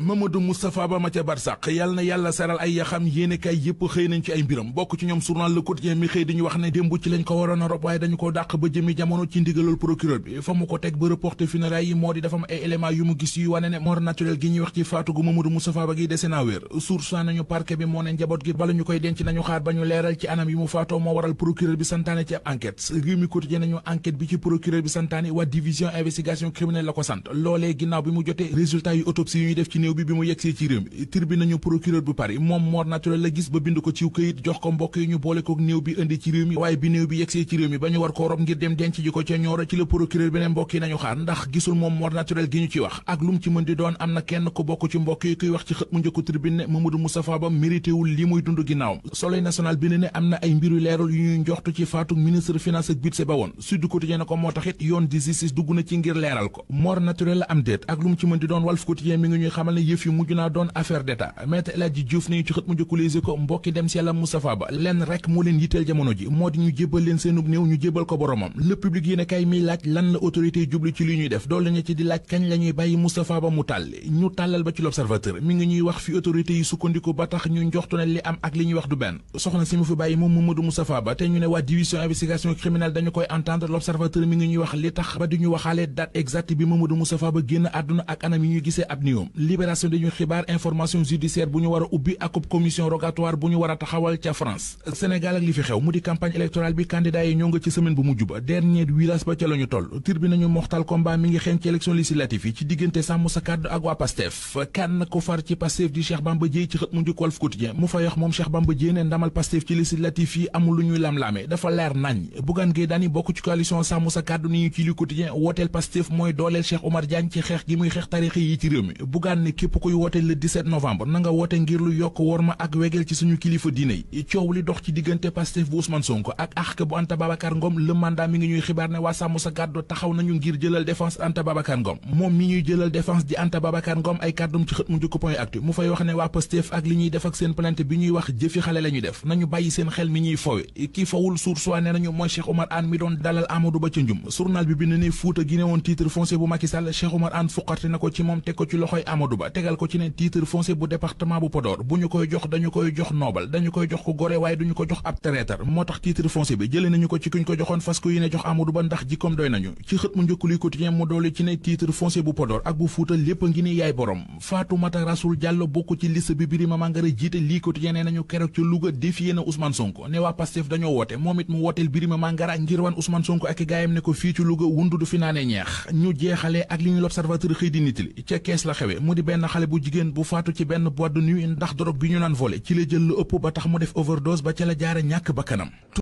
Mamadou Moustapha Ba ma ca barsàq yàlla na yàlla seral ay yaxam yéenekaay yépp xëy nañ ci ay mbiram bokk ci ñoom journal Le Quotidien mi xëy diñu wax ne démb ci lañ ko waroon a rob waaye dañu ko dàq ba jëmi jamono ci ndigalul procureur bi fa mu ko teg ba reporter funérailles yi moo di dafa am ay éléments yu mu gis yuy wane ne mort naturelle gi ñuy wax ci faatu gu Mamadou Moustapha Ba gi dese naa wér source nañu parquet bi moo ne njaboot gi bala ñu koy denc nañu xaar ba ñu leeral ci anam yi mu faatoo moo waral procureur bi santaane ci ab enquête réew mi quotidien nañu enquête bi ci procureur bi santaane waa division investigation criminelle la ko sant loolee ginnaaw bi mu jotee résultat yu autopsie yu ñuy def ci néew bi mu yegsee ci tribune nañu procureur bu Paris moom mort naturel la gis ba bind ko ciw këyit jox ko mbokk yi ñu boole kook néew bi indi ci réew mi waaye bi néew bi yegsee ci réew mi ba ñu war koo rob ngir dem denc ji ko ca Nioro ci la procureur bi ne mbokk yi nañu xaar ndax gisul moom mort naturel gi ñu ci wax ak lu mu ci mën di doon am na kenn ko bokk ci mbokk yi kuy wax ci xët mu njëkku tribune ne Mamadou Moustapha Ba méritéwul li muy dund ginnaawam Soleil national bi ne am na ay mbiru leerul yu ñuy njoxtu ci faatu ministre finance ak budget ba woon Sud Quotidien ko moo taxit yoon di justice dugg na ci ngir leeral ko mort naturel la am déet ak lu mu ci mën di doon Walf Quotidien mi ngi ñuy xamal ne yëf yi mujj naa doon affaire d'état Maître El Hadji Diouf nañu ci xët mu njëkku Les Échos mbokki dem si yàlla Moustapha Ba lenn rek moo leen yitteel jamono ji moo di ñu jébbal leen seenub néew ñu jébbal ko boromam Le Public yéen a kay miy laaj lan la autorité yi jublu ci li ñuy def dool lañu ci di laaj kañ la ñuy bàyyi Moustapha Ba mu tàlli ñu tàllal ba ci L'Observateur mi ngi ñuy wax fi autorité yi sukkandiku ba tax ñu njoxtu ne li am ak li ñuy wax du benn soxna si mu fi bàyyi moom Mamadou Moustapha Ba te ñu ne waa division investigation criminelle dañu koy entendre L'Observateur mi ngi ñuy wax li tax ba di ñu waxaale date exacte bi Mamadou Moustapha Ba génn àdduna ak anam yi ñuy gisee ab néewam Libération dañu xibaar information judiciaire bu ñu war a ubbi akub commission rogatoire bu ñu war a taxawal ca France Sénégal ak li fi xew mu di campagne électorale bi candidat yi ñoo nga ci semaine bu mujj ba dernier virage ba ca la ñu toll Tribune nañu mortal combat mi ngi xeeñ ci élection législative yi ci diggante sàmm sa kàddu ak waa Pastef kan ko far ci Pastef di Cheikh Bamba Dièye ci xët mu njëkk Walf Quotidien mu fa wax moom Cheikh Bamba Dièye ne ndamal Pastef ci législative yi amul lu ñuy lam-laame dafa leer nañ Bougane Gueye Dany bokk ci coalition sàmm sa kàddu ni ñu ci li Quotidien wooteel Pastef mooy dooleel Cheikh Oumar Diagne ci xeex gi muy xeex tarixi yi ci réew mi Bougane ne képp kuy woote le 17 novembre na nga woote ngir lu yokk worma ak wegeel ci suñu kilifa diine yi coow li dox ci diggante Pastef bu Ousmane Sonko ak ARC bu Anta Babacar Ngom le mandat mi ngi ñuy xibaar ne waa sàmm sa kàddu taxaw nañu ngir jëlal défense Anta Babacar Ngom moom mi ñuy jëlal défense di Anta Babacar Ngom ay kàddum ci xët mu njëkk Point Actu mu fay wax ne waa Pastef ak li ñuy def ak seen plainte bi ñuy wax jëfi xale la ñuy def nañu bàyyi seen xel mi ñuy fowe kii fawul source ne nañu mooy Cheikh Oumar Anne mi doon dalal Amadou Ba ca njum journal bi bind ne Fuuta gi ne woon titre foncier bu Macky Sall Cheikh Oumar Anne fuqarti na ko ci moom teg ko ci loxoy Amadou Ba tegal ko ci ne titre foncier bu département bu Podor bu ñu koy jox dañu koy jox noobal dañu koy jox ko gore waaye duñu ko jox ab traiteur moo tax titre foncier bi jëlee nañu ko ci kuñ ko joxoon fas ko yéene jox Amadou Ba ndax jikkoom doy nañu ci xët mu njëkk li Quotidien mu doole ci ne titre foncier bu Podor ak bu Fuuta lépp a ngi ni yaay borom Fatoumata Rassoul Diallo bokk ci liste bi Birima Mangara jiite lii Quotidien nee nañu keroog ci Louga défié na Ousmane Sonko ne waa Pastef dañoo woote moom it mu wooteel Birima Mangara ngir wan Ousmane Sonko ak i gaayam ne ko fii ci Louga wundu du fi naane ñeex ñu jeexalee ak li ñu L'Observateur xëy di nitali ca Kees la xewe mu di benn xale bu jigéen bu faatu ci benn boîte de nuit ndax drogue bi ñu naan volé ci la jël lu ëpp ba tax mu def overdose ba ca la jaare ñàkk bakkanam